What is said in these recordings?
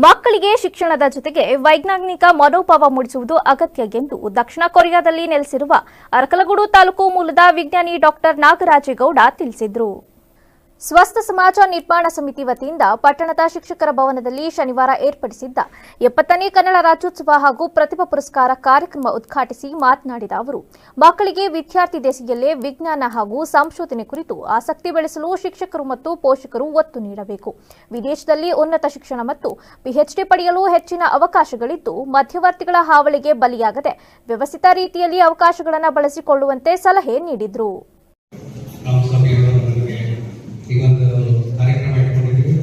ಮಕ್ಕಳಿಗೆ ಶಿಕ್ಷಣದ ಜೊತೆಗೆ ವೈಜ್ಞಾನಿಕ ಮನೋಭಾವ ಮೂಡಿಸುವುದು ಅಗತ್ಯ ಎಂದು ದಕ್ಷಿಣ ಕೊರಿಯಾದಲ್ಲಿ ನೆಲೆಸಿರುವ ಅರಕಲಗೂಡು ತಾಲೂಕು ಮೂಲದ ವಿಜ್ಞಾನಿ ಡಾಕ್ಟರ್ ನಾಗರಾಜೇಗೌಡ ತಿಳಿಸಿದರು. ಸ್ವಸ್ಥ ಸಮಾಜ ನಿರ್ಮಾಣ ಸಮಿತಿ ವತಿಯಿಂದ ಪಟ್ಟಣದ ಶಿಕ್ಷಕರ ಭವನದಲ್ಲಿ ಶನಿವಾರ ಏರ್ಪಡಿಸಿದ್ದ 70ನೇ ಕನ್ನಡ ರಾಜ್ಯೋತ್ಸವ ಹಾಗೂ ಪ್ರತಿಭಾ ಪುರಸ್ಕಾರ ಕಾರ್ಯಕ್ರಮ ಉದ್ಘಾಟಿಸಿ ಮಾತನಾಡಿದ ಅವರು, ಮಕ್ಕಳಿಗೆ ವಿದ್ಯಾರ್ಥಿ ದೆಸೆಯಲ್ಲೇ ವಿಜ್ಞಾನ ಹಾಗೂ ಸಂಶೋಧನೆ ಕುರಿತು ಆಸಕ್ತಿ ಬೆಳೆಸಲು ಶಿಕ್ಷಕರು ಮತ್ತು ಪೋಷಕರು ಒತ್ತು ನೀಡಬೇಕು. ವಿದೇಶದಲ್ಲಿ ಉನ್ನತ ಶಿಕ್ಷಣ ಮತ್ತು ಪಿಎಚ್ಡಿ ಪಡೆಯಲು ಹೆಚ್ಚಿನ ಅವಕಾಶಗಳಿದ್ದು, ಮಧ್ಯವರ್ತಿಗಳ ಹಾವಳಿಗೆ ಬಲಿಯಾಗದೆ ವ್ಯವಸ್ಥಿತ ರೀತಿಯಲ್ಲಿ ಅವಕಾಶಗಳನ್ನು ಬಳಸಿಕೊಳ್ಳುವಂತೆ ಸಲಹೆ ನೀಡಿದರು. ಈಗೊಂದು ಕಾರ್ಯಕ್ರಮ ಇಟ್ಕೊಂಡಿದ್ದೀವಿ,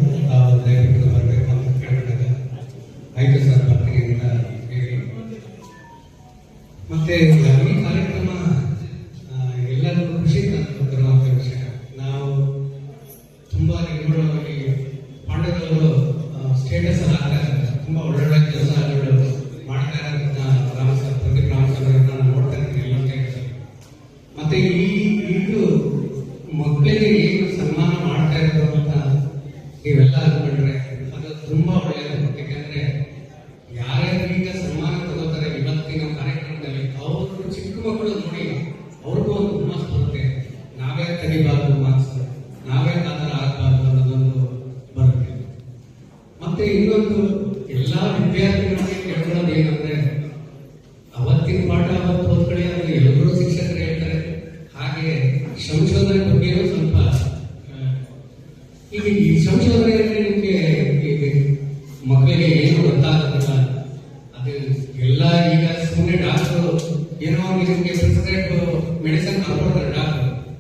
ದಯವಿಟ್ಟು ಬರಬೇಕು ಅಂತ ಕೇಳ್ಬಿಟ್ಟಿದೆ. ಆಯ್ತು ಸರ್, ಬರ್ತೀನಿ ಅಂತ ಹೇಳಿ. ಮತ್ತೆ ಈ ಕಾರ್ಯಕ್ರಮ ಎಲ್ಲರಿಗೂ ಖುಷಿ ತರುವಂಥ ವಿಷಯ. ನಾವು ತುಂಬಾ ನಿಗೂಢವಾಗಿ ಪಾಂಡವರು ಸ್ಟೇಟಸ್ ಅಲ್ಲಿ ಆಗ್ತಾ ಇದ್ದಾರೆ, ತುಂಬಾ ಒಳ್ಳೊಳ್ಳೆ ಕೆಲಸಗಳು ಮಾಡ್ತಾ ಇರೋದನ್ನ ಪ್ರದೀಪ್ ರಾಮಚಂದ್ರ ನಾನು ನೋಡ್ತಾ ಇದ್ದೀನಿ ಎಲ್ಲ ಸ್ಟೇಟಸ್. ಮತ್ತೆ ಇದು ಮಕ್ಕಳಿಗೆ ಏನು ಸನ್ಮಾನ ಮಾಡ್ತಾ ಇರೋದು ಅಂತ ನೀವೆಲ್ಲ ಅಂದ್ಕೊಂಡ್ರೆ ಅದು ತುಂಬಾ ಒಳ್ಳೆಯದು. ಯಾಕಂದ್ರೆ ಯಾರ್ಯಾರು ಈಗ ಸನ್ಮಾನ ತಗೋತಾರೆ ಇವತ್ತಿನ ಕಾರ್ಯಕ್ರಮದಲ್ಲಿ, ಅವರು ಚಿಕ್ಕ ಮಕ್ಕಳು ನೋಡಿ ಅವ್ರಿಗೂ ಒಂದು ಹುಮ್ಮಸ್ ಬರುತ್ತೆ. ನಾವೇ ತೆಗಿಬಾರ್ದು ಮಾರ್ಕ್ಸ್, ನಾವೇ ಆತರ ಆಗಬಾರ್ದು ಅನ್ನೋದೊಂದು ಬರುತ್ತೆ. ಮತ್ತೆ ಇನ್ನೊಂದು ಎಲ್ಲಾ ವಿದ್ಯಾರ್ಥಿಗಳಿಗೆ ಕೇಳ್ಕೊಳ್ಳೋದು ಏನಂದ್ರೆ, ಅವತ್ತಿನ ಪಾಠ ಅವತ್ತು ಓದ್ಕೊಳ್ಳಿ ಅದು ಎಲ್ಲರೂ ಶಿಕ್ಷಕರು ಹೇಳ್ತಾರೆ. ಹಾಗೆ ಸಂಶೋಧನೆ ಬಗ್ಗೆನೂ ಸ್ವಲ್ಪ ಈಗ ಈ ಸಂಶೋಧನೆಯಲ್ಲಿ ನಿಮಗೆ ಮಕ್ಕಳಿಗೆ ಏನು ಗೊತ್ತಾಗೋದಿಲ್ಲ. ಅದು ಎಲ್ಲ ಈಗ ಸುಮ್ಮನೆ ಡಾಕ್ಟರ್ ಏನೋ ನಿಮಗೆ ಪ್ರಿಸ್ಕ್ರೈಬ್ ಮೆಡಿಸಿನ್ ಬರ್ಕೊಡ್ತಾರೆ.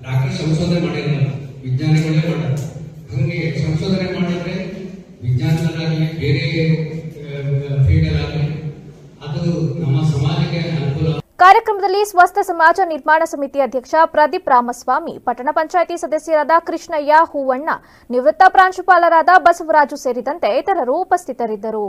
ಡಾಕ್ಟರ್ ಸಂಶೋಧನೆ ಮಾಡಿರಲ್ಲ, ವಿಜ್ಞಾನಿಗಳೇ ಮಾಡೋದು. ಹಂಗೆ ಸಂಶೋಧನೆ ಮಾಡಿದ್ರೆ ವಿಜ್ಞಾನದಲ್ಲಾಗಲಿ ಬೇರೆ ಫೀಲ್ಡಲ್ಲಾಗಲಿ ಅದು ನಮ್ಮ ಸಮಾಜಕ್ಕೆ ಅನುಕೂಲ. ಕಾರ್ಯಕ್ರಮದಲ್ಲಿ ಸ್ವಸ್ಥ ಸಮಾಜ ನಿರ್ಮಾಣ ಸಮಿತಿ ಅಧ್ಯಕ್ಷ ಪ್ರದೀಪ್ ರಾಮಸ್ವಾಮಿ, ಪಟ್ಟಣ ಪಂಚಾಯಿತಿ ಸದಸ್ಯರಾದ ಕೃಷ್ಣಯ್ಯ, ಹೂವಣ್ಣ, ನಿವೃತ್ತ ಪ್ರಾಂಶುಪಾಲರಾದ ಬಸವರಾಜು ಸೇರಿದಂತೆ ಇತರರು ಉಪಸ್ಥಿತರಿದ್ದರು.